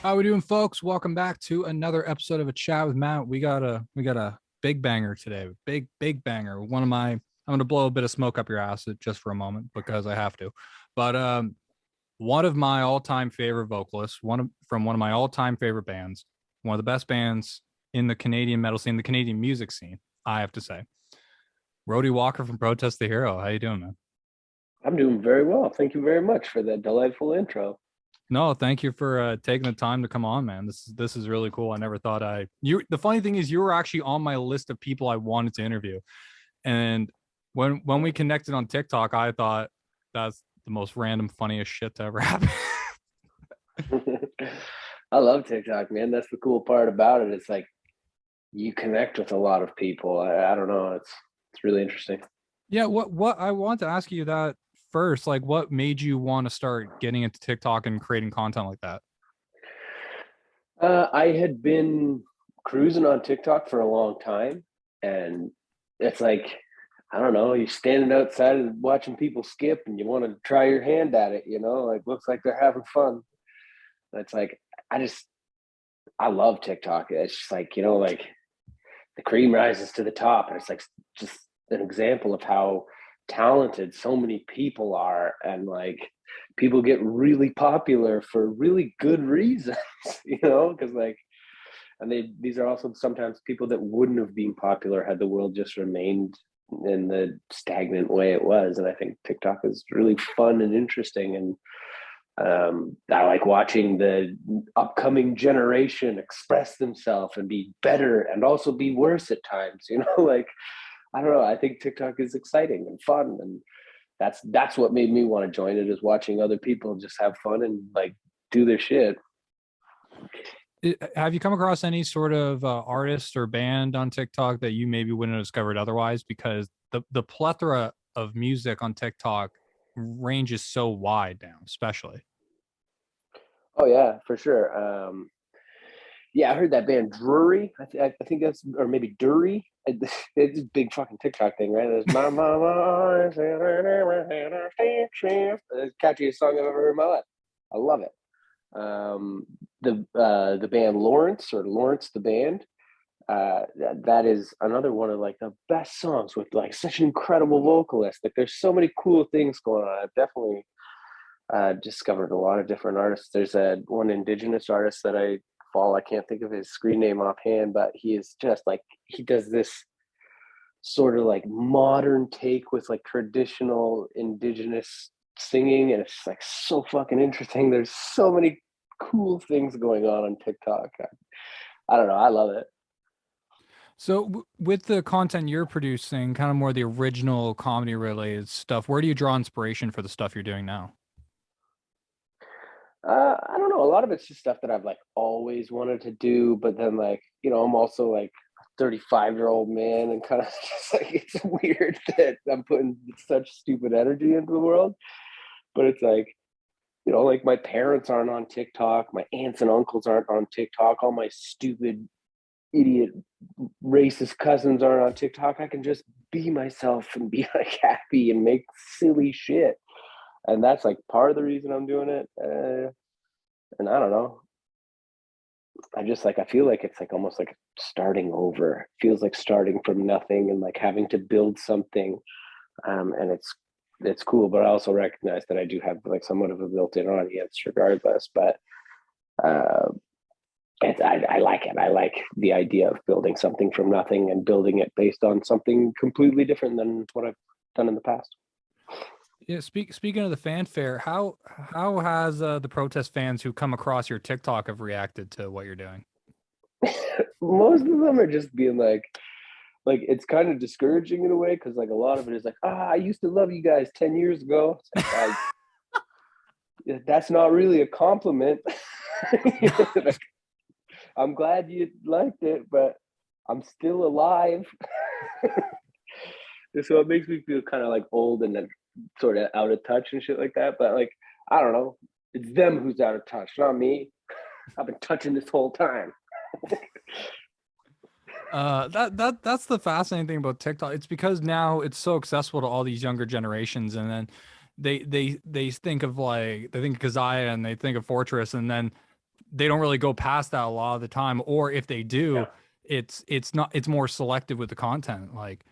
How we doing, folks? Welcome back to another episode of A Chat with Matt. We got a big banger today. Big banger. I'm gonna blow a bit of smoke up your ass just for a moment because I have to. But one of my all-time favorite vocalists, from one of my all-time favorite bands, one of the best bands in the Canadian metal scene, the Canadian music scene, I have to say. Rody Walker from Protest the Hero. How you doing, man? I'm doing very well. Thank you very much for that delightful intro. No, thank you for taking the time to come on, man. This is really cool. I never thought I you. The funny thing is, you were actually on my list of people I wanted to interview, and when we connected on TikTok, I thought that's the most random, funniest shit to ever happen. I love TikTok, man. That's the cool part about it. It's like you connect with a lot of people. I don't know. It's really interesting. Yeah, what I want to ask you that first, like, what made you want to start getting into TikTok and creating content like that? I had been cruising on TikTok for a long time, and it's like I don't know. You're standing outside and watching people skip, and you want to try your hand at it. Like looks like they're having fun. And it's like I just I love TikTok. It's just like like the cream rises to the top, and it's like just an example of how talented so many people are, and like people get really popular for really good reasons. Because like and these are also sometimes people that wouldn't have been popular had the world just remained in the stagnant way it was. And I think TikTok is really fun and interesting, and I like watching the upcoming generation express themselves and be better and also be worse at times. Like I don't know. I think TikTok is exciting and fun, and that's what made me want to join it, is watching other people just have fun and like do their shit. Have you come across any sort of artist or band on TikTok that you maybe wouldn't have discovered otherwise? Because the plethora of music on TikTok ranges so wide now, especially. Oh yeah, for sure. Yeah, I heard that band Drury. I think that's, or maybe Dury. It's a big fucking TikTok thing, right? There's my mama, the catchiest song I've ever heard in my life. I love it. The band Lawrence, or Lawrence the band. That is another one of like the best songs, with like such an incredible vocalist. Like there's so many cool things going on. I've definitely discovered a lot of different artists. There's one Indigenous artist that I follow. I can't think of his screen name offhand, but he is just like, he does this sort of like modern take with like traditional Indigenous singing, and it's like so fucking interesting. There's so many cool things going on TikTok. I don't know. I love it. So, with the content you're producing, kind of more the original comedy related stuff, where do you draw inspiration for the stuff you're doing now? I don't know. A lot of it's just stuff that I've like always wanted to do, but then like I'm also like a 35-year-old man, and kind of just like it's weird that I'm putting such stupid energy into the world. But it's like like my parents aren't on TikTok, my aunts and uncles aren't on TikTok, all my stupid idiot racist cousins aren't on TikTok. I can just be myself and be like happy and make silly shit, and that's like part of the reason I'm doing it. And I don't know. I feel like it's like almost like starting over. It feels like starting from nothing and like having to build something. And it's cool, but I also recognize that I do have like somewhat of a built-in audience regardless. But uh, I like it. I like the idea of building something from nothing and building it based on something completely different than what I've done in the past. Yeah, speaking of the fanfare, how has the protest fans who come across your TikTok have reacted to what you're doing? Most of them are just being like it's kind of discouraging in a way, because like a lot of it is like, I used to love you guys 10 years ago. It's like, that's not really a compliment. Like, I'm glad you liked it, but I'm still alive. So it makes me feel kind of like old and then sort of out of touch and shit like that. But like, I don't know. It's them who's out of touch, not me. I've been touching this whole time. That's the fascinating thing about TikTok. It's because now it's so accessible to all these younger generations, and then they think of like they think of Kazaya and they think of Fortress, and then they don't really go past that a lot of the time, or if they do, it's more selective with the content. Like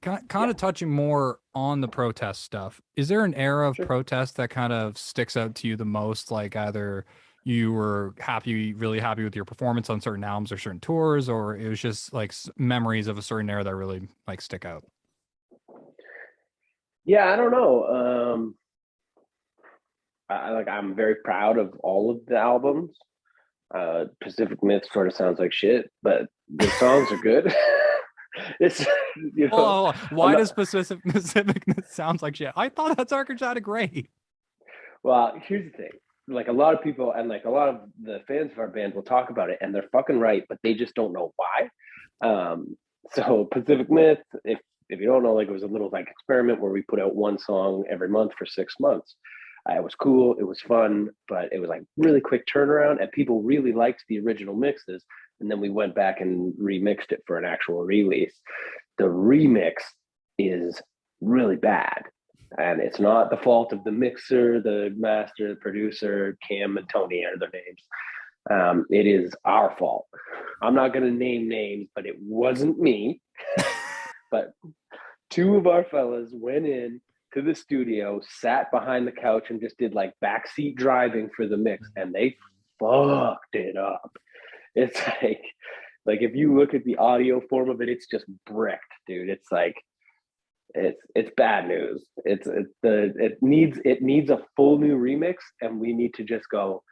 kind of touching more on the protest stuff. Is there an era of Sure. protest that kind of sticks out to you the most? Like either you were really happy with your performance on certain albums or certain tours, or it was just like memories of a certain era that really like stick out? Yeah, I don't know. I'm very proud of all of the albums. Pacific Myth sort of sounds like shit, but the songs are good. It's Oh, I'm why not, does Pacific sounds like shit? I thought that record sounded great. well, here's the thing. Like a lot of people and like a lot of the fans of our band will talk about it and they're fucking right, but they just don't know why. So Pacific Myth, if you don't know, like it was a little like experiment where we put out one song every month for 6 months. It was cool, it was fun, but it was like really quick turnaround, and people really liked the original mixes. And then we went back and remixed it for an actual release. The remix is really bad, and it's not the fault of the mixer, the master, the producer. Cam and Tony are their names. It is our fault. I'm not going to name names, but it wasn't me. But two of our fellas went in to the studio, sat behind the couch, and just did like backseat driving for the mix, and they fucked it up. It's like if you look at the audio form of it, it's just bricked, dude. It's like it's bad news. It needs a full new remix, and we need to just go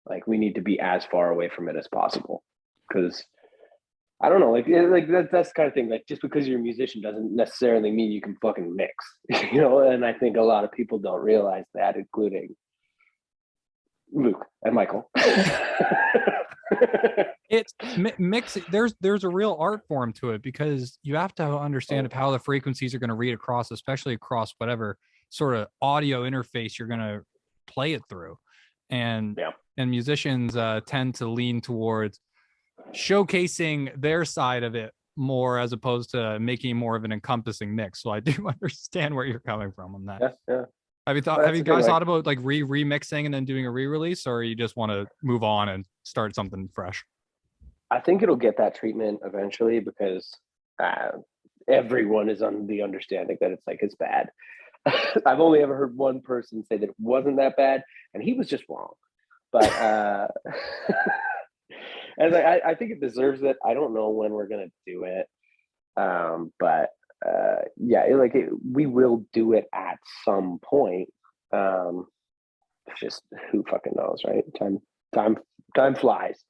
like we need to be as far away from it as possible, because I don't know, that's the kind of thing. Like just because you're a musician doesn't necessarily mean you can fucking mix, you know. And I think a lot of people don't realize that, including Luke and Michael. It's mix. There's a real art form to it, because you have to understand how the frequencies are going to read across, especially across whatever sort of audio interface you're going to play it through. And musicians tend to lean towards showcasing their side of it more as opposed to making more of an encompassing mix. So I do understand where you're coming from on that. Yeah. Have you guys thought about like remixing and then doing a re-release, or you just want to move on and start something fresh? I think it'll get that treatment eventually, because everyone is on the understanding that it's bad. I've only ever heard one person say that it wasn't that bad, and he was just wrong. But and I think it deserves it. I don't know when we're gonna do it, but we will do it at some point. Just who fucking knows, right? Time flies.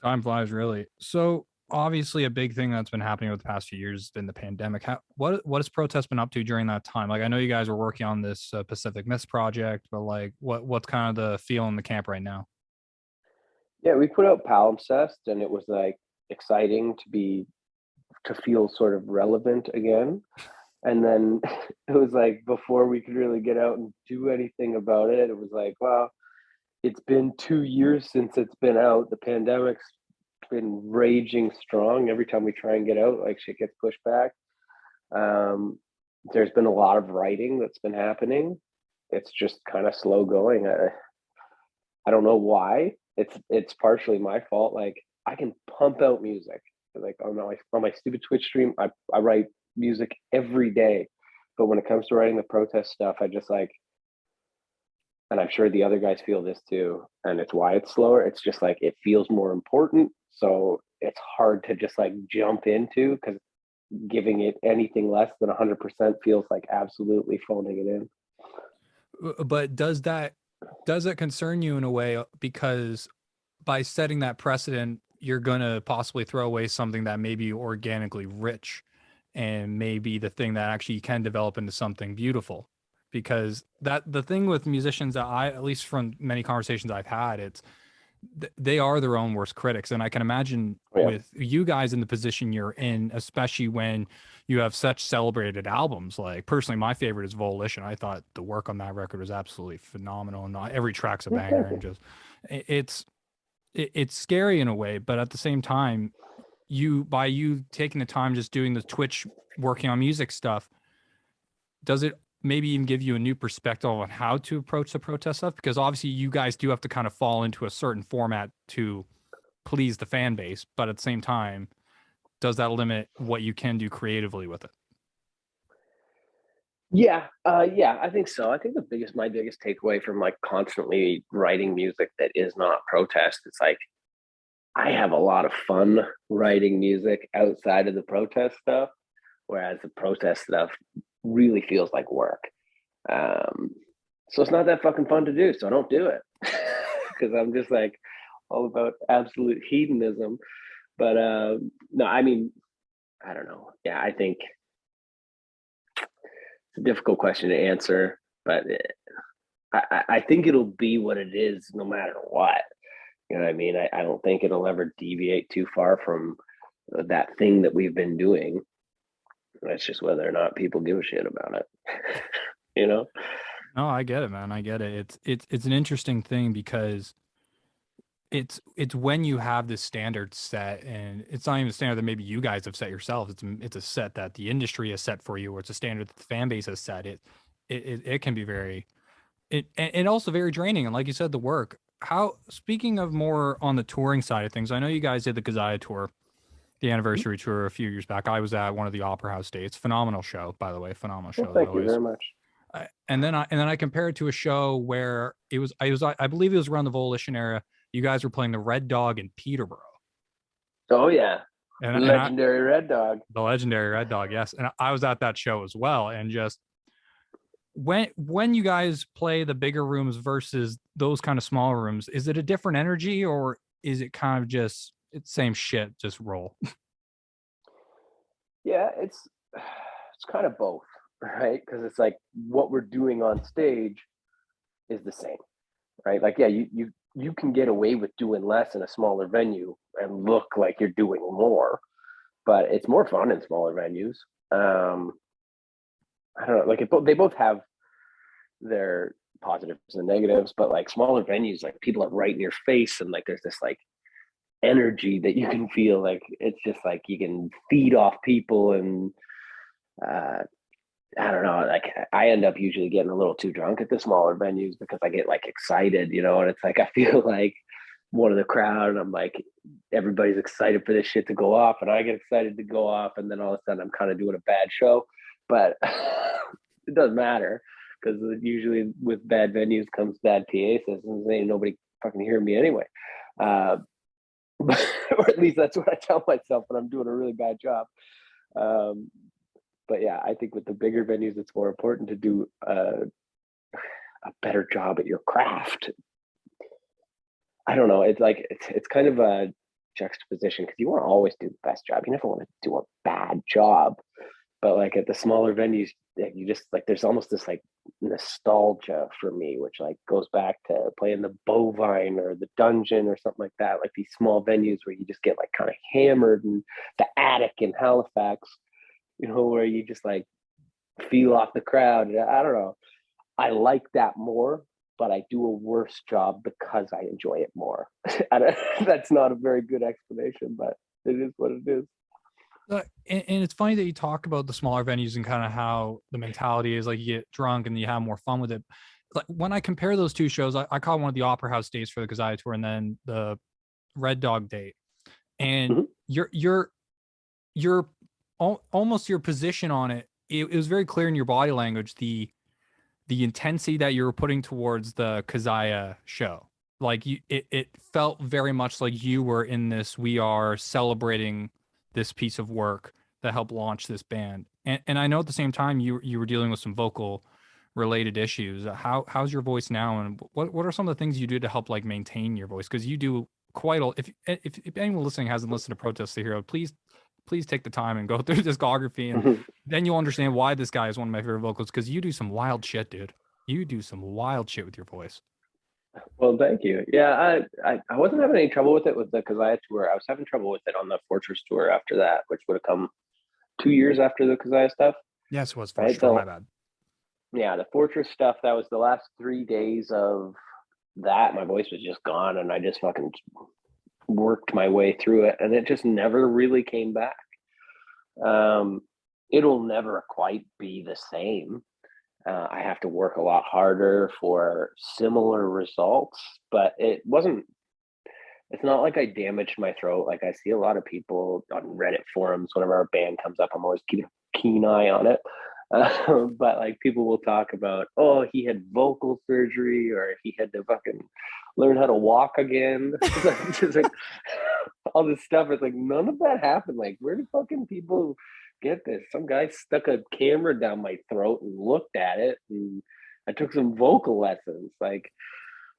Time flies, really. So obviously a big thing that's been happening over the past few years has been the pandemic. What has protest been up to during that time? Like I know you guys were working on this Pacific Mist project, but like what's kind of the feel in the camp right now? Yeah, we put out Palimpsest, and it was like exciting to feel sort of relevant again. And then it was like before we could really get out and do anything about it, it was like, well, it's been 2 years since it's been out. The pandemic's been raging strong. Every time we try and get out, like shit gets pushed back. There's been a lot of writing that's been happening. It's just kind of slow going. I don't know why. It's partially my fault. Like I can pump out music. Like on my stupid Twitch stream, I write music every day. But when it comes to writing the protest stuff, I just like, and I'm sure the other guys feel this too, and it's why it's slower. It's just like it feels more important. So it's hard to just like jump into, because giving it anything less than 100% feels like absolutely phoning it in. But does that concern you in a way, because by setting that precedent, you're going to possibly throw away something that may be organically rich and maybe the thing that actually can develop into something beautiful? Because that the thing with musicians that at least from many conversations I've had, they are their own worst critics. And I can imagine with you guys in the position you're in, especially when you have such celebrated albums. Like personally, my favorite is Volition. I thought the work on that record was absolutely phenomenal, and every track's a banger. And just it's scary in a way, but at the same time, you taking the time just doing the Twitch, working on music stuff, does it maybe even give you a new perspective on how to approach the protest stuff? Because obviously you guys do have to kind of fall into a certain format to please the fan base, but at the same time, does that limit what you can do creatively with it? Yeah, I think so. I think my biggest takeaway from like constantly writing music that is not protest, it's like I have a lot of fun writing music outside of the protest stuff, whereas the protest stuff really feels like work. Um, so it's not that fucking fun to do. So I don't do it because I'm just like all about absolute hedonism. But no, I mean, I don't know. Yeah, I think it's a difficult question to answer, but I think it'll be what it is no matter what. You know what I mean? I don't think it'll ever deviate too far from that thing that we've been doing. It's just whether or not people give a shit about it. you know? No, I get it, man. I get it. It's an interesting thing because it's when you have this standard set, and it's not even a standard that maybe you guys have set yourselves. It's a set that the industry has set for you, or it's a standard that the fan base has set. It can be very and also very draining. And like you said, the work. How speaking of more on the touring side of things, I know you guys did the Kazaya tour, the anniversary tour a few years back. I was at one of the Opera House dates. Phenomenal show, by the way. Phenomenal Well, show as thank you always. very much. And then I compare it to a show where I believe it was around the Volition era. You guys were playing the Red Dog in Peterborough, Oh yeah, and I legendary Red Dog. the legendary Red Dog, yes, and I was at that show as well. And just when you guys play the bigger rooms versus those kind of smaller rooms, is it a different energy, or is it kind of just it's same shit, just roll? Yeah, it's kind of both, right? Because it's like what we're doing on stage is the same, right? Like, yeah, you can get away with doing less in a smaller venue and look like you're doing more, but it's more fun in smaller venues. Um, I don't know, like they both have their positives and negatives, but like smaller venues, like people are right in your face, and like there's this like energy that you can feel. Like it's just like you can feed off people, and uh, I don't know. Like I end up usually getting a little too drunk at the smaller venues because I get like excited, and it's like I feel like one of the crowd, and I'm like everybody's excited for this shit to go off, and I get excited to go off, and then all of a sudden I'm kind of doing a bad show, but it doesn't matter because usually with bad venues comes bad PA systems. Ain't nobody fucking hearing me anyway. Uh, or at least that's what I tell myself when I'm doing a really bad job. Um, but yeah, I think with the bigger venues, it's more important to do a better job at your craft. I don't know. It's like it's kind of a juxtaposition because you want to always do the best job. You never want to do a bad job. But like at the smaller venues, you just like there's almost this like nostalgia for me, which like goes back to playing the Bovine or the Dungeon or something like that. Like these small venues where you just get like kind of hammered, and the Attic in Halifax, where you just like feel off the crowd. I don't know. I like that more, but I do a worse job because I enjoy it more. That's not a very good explanation, but it is what it is. And it's funny that you talk about the smaller venues and kind of how the mentality is like you get drunk and you have more fun with it. Like when I compare those two shows, I caught one of the Opera House dates for the Kazaya tour and then the Red Dog date, and Mm-hmm. your almost your position on it. It was very clear in your body language the intensity that you were putting towards the Kazaya show. Like it felt very much like you were in this. We are celebrating this piece of work that helped launch this band. And I know at the same time you were dealing with some vocal related issues. How's your voice now, and what are some of the things you do to help like maintain your voice? Because you do quite a if anyone listening hasn't listened to Protest the Hero, please take the time and go through the discography, and Mm-hmm. then you'll understand why this guy is one of my favorite vocals, because you do some wild shit, dude. You do some wild shit with your voice. Well, thank you. Yeah, I wasn't having any trouble with it with the Kazaya tour. I was having trouble with it on the Fortress tour after that, which would have come 2 years after the Kazaya stuff. Yes, it was Right. first tour. My bad. Yeah, the Fortress stuff, that was the last 3 days of that. My voice was just gone, and I just fucking worked my way through it, and it just never really came back. Um, it'll never quite be the same. I have to work a lot harder for similar results, but it's not like I damaged my throat. Like I see a lot of people on Reddit forums, whenever our band comes up, I'm always keeping a keen eye on it. But like people will talk about, oh, he had vocal surgery or he had to fucking learn how to walk again. It's like all this stuff. It's like none of that happened. Like where do fucking people get this? Some guy stuck a camera down my throat and looked at it, and I took some vocal lessons. Like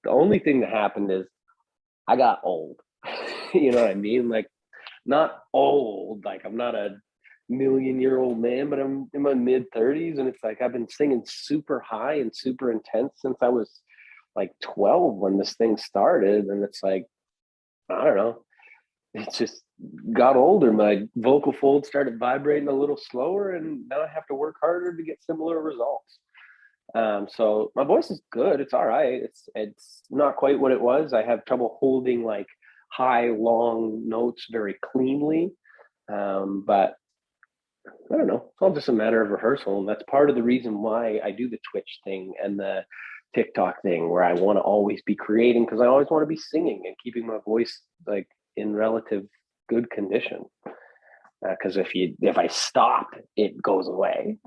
the only thing that happened is I got old. You know what I mean? Like not old, like I'm not a million-year-old man, but I'm in my mid-30s, and it's like I've been singing super high and super intense since I was like 12 when this thing started. And it's like, I don't know, it just got older. My vocal folds started vibrating a little slower, and now I have to work harder to get similar results. So my voice is good. It's all right. It's not quite what it was. I have trouble holding like high, long notes very cleanly. But I don't know. It's all just a matter of rehearsal, and that's part of the reason why I do the Twitch thing and the TikTok thing, where I want to always be creating because I always want to be singing and keeping my voice like in relative good condition. Because if I stop, it goes away.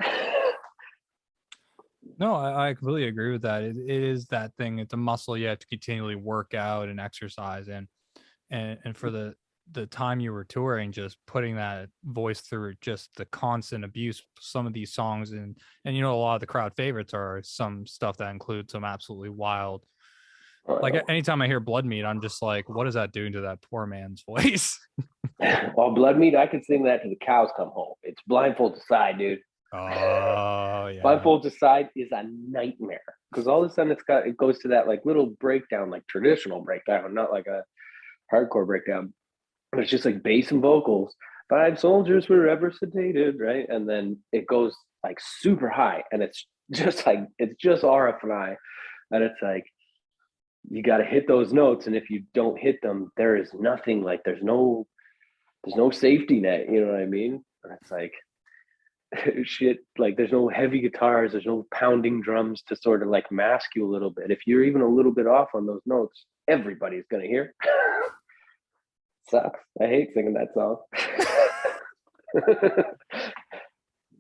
No, I completely agree with that. It is that thing. It's a muscle you have to continually work out and exercise, and for the time you were touring, just putting that voice through just the constant abuse. Some of these songs, and you know, a lot of the crowd favorites are some stuff that includes some absolutely wild. Like anytime I hear Blood Meat, I'm just like, what is that doing to that poor man's voice? Well, Blood Meat, I could sing that to the cows come home. It's Blindfolds Aside, dude. Oh yeah. Blindfolds Aside is a nightmare because all of a sudden it goes to that like little breakdown, like traditional breakdown, not like a hardcore breakdown. But it's just like bass and vocals. 5 soldiers were ever sedated, right? And then it goes like super high, and it's just RF and I, and it's like you got to hit those notes, and if you don't hit them, there is nothing. Like there's no safety net. You know what I mean? And it's like shit. Like there's no heavy guitars, there's no pounding drums to sort of like mask you a little bit. If you're even a little bit off on those notes, everybody's gonna hear. Sucks. I hate singing that song.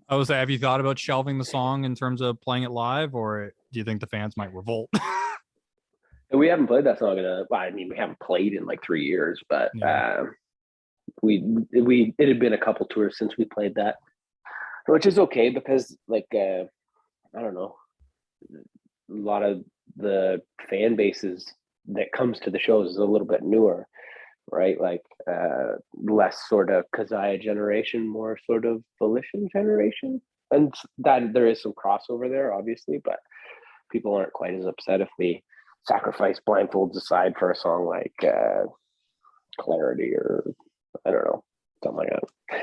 I was say, have you thought about shelving the song in terms of playing it live, or do you think the fans might revolt? We haven't played that song we haven't played in like 3 years, but Yeah. It had been a couple tours since we played that, which is okay because like I don't know, a lot of the fan bases that comes to the shows is a little bit newer, right? Like less sort of Kazaya generation, more sort of Volition generation, and that there is some crossover there, obviously, but people aren't quite as upset if we sacrifice Blindfolds Aside for a song like Clarity or I don't know, something like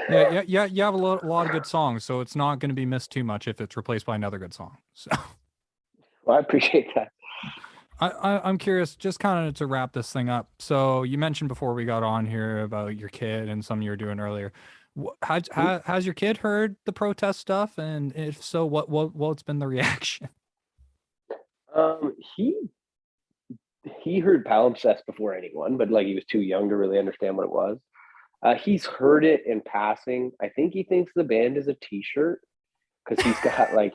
that. Yeah. You have a lot of good songs, so it's not going to be missed too much if it's replaced by another good song. So, Well, I appreciate that. I'm curious, just kind of to wrap this thing up. So you mentioned before we got on here about your kid and some you were doing earlier. Has your kid heard the protest stuff? And if so, what's been the reaction? Um, he he heard palimpsest before anyone, but like he was too young to really understand what it was. He's heard it in passing. I think he thinks the band is a T-shirt because he's got like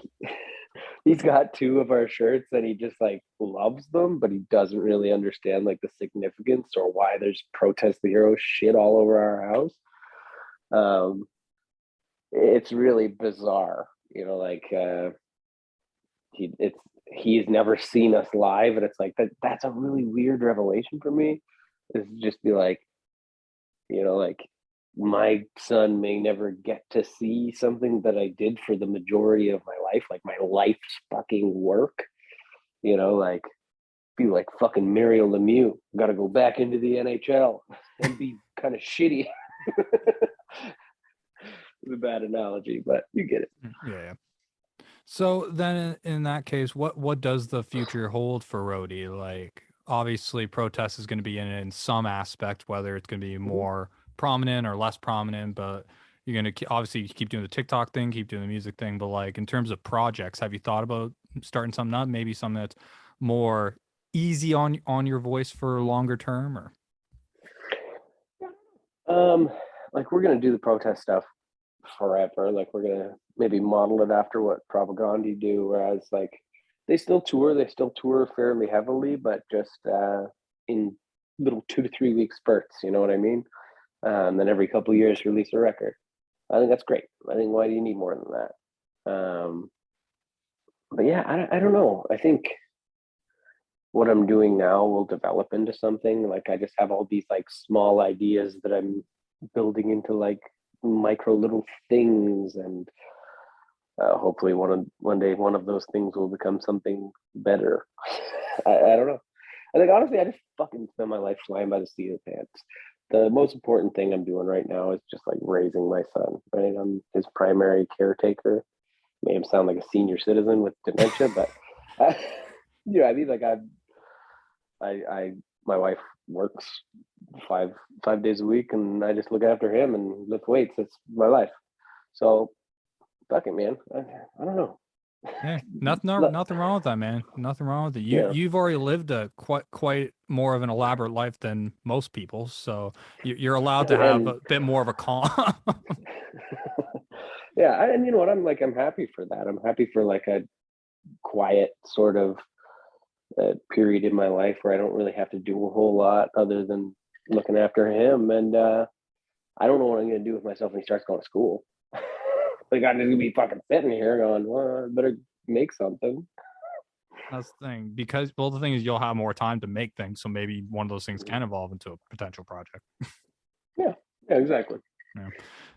he's got 2 of our shirts and he just like loves them, but he doesn't really understand like the significance or why there's protest the hero shit all over our house. Um, it's really bizarre, you know, like he's never seen us live, and it's like that's a really weird revelation for me. Is just be like, you know, like my son may never get to see something that I did for the majority of my life, like my life's fucking work, you know, like be like fucking Mario Lemieux, got to go back into the NHL and be kind of shitty. It's a bad analogy, but you get it. Yeah. So then, in that case, what does the future hold for Rody? Like, obviously, protest is going to be in some aspect, whether it's going to be more prominent or less prominent. But you're gonna obviously keep doing the TikTok thing, keep doing the music thing, but like in terms of projects, have you thought about starting something up? Maybe something that's more easy on your voice for longer term, or Um, like we're gonna do the protest stuff forever. Like we're gonna maybe model it after what Propaganda do, whereas like they still tour fairly heavily, but just in little 2 to 3 week spurts. You know what I mean? And then every couple of years release a record. I think that's great. I think why do you need more than that? But yeah, I don't know. I think what I'm doing now will develop into something. Like I just have all these like small ideas that I'm building into like micro little things, and hopefully one day one of those things will become something better. I don't know. I think honestly, I just fucking spend my life flying by the seat of pants. The most important thing I'm doing right now is just like raising my son. Right, I'm his primary caretaker. Made him sound like a senior citizen with dementia, but yeah, I mean, like I my wife works five days a week, and I just look after him and lift weights. It's my life. So fuck it, man. I don't know. yeah, nothing wrong with that, man. Nothing wrong with it. Yeah, You've already lived a quite more of an elaborate life than most people, so you're allowed to have and a bit more of a calm. yeah, and you know what? I'm happy for that. I'm happy for like a quiet sort of period in my life where I don't really have to do a whole lot other than looking after him. And I don't know what I'm going to do with myself when he starts going to school. Like I'm just gonna be fucking sitting here going, well, I better make something. That's the thing, because well, the thing is, you'll have more time to make things, so maybe one of those things can evolve into a potential project. Yeah, yeah, exactly. Yeah.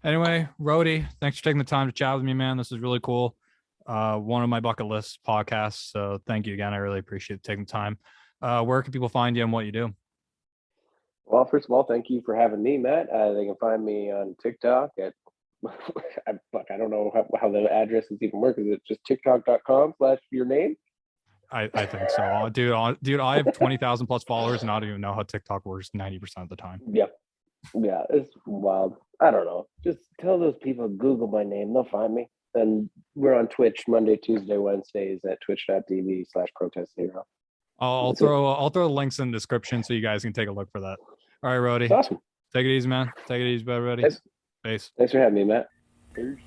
Anyway, Rody, thanks for taking the time to chat with me, man. This is really cool. One of my bucket list podcasts. So thank you again. I really appreciate taking the time. Where can people find you and what you do? Well, first of all, thank you for having me, Matt. They can find me on TikTok at I don't know how the addresses even work. Is it just tiktok.com/your name? I think so. Dude, I have 20,000 plus followers and I don't even know how TikTok works 90% of the time. Yeah, yeah, it's wild. I don't know. Just tell those people Google my name; they'll find me. And we're on Twitch Monday, Tuesday, Wednesdays at twitch.tv/protest hero. That's it. I'll throw the links in the description so you guys can take a look for that. All right, It's Rody. awesome. Take it easy, man. Take it easy, everybody. Thanks, Peace. thanks for having me, Matt. Peace.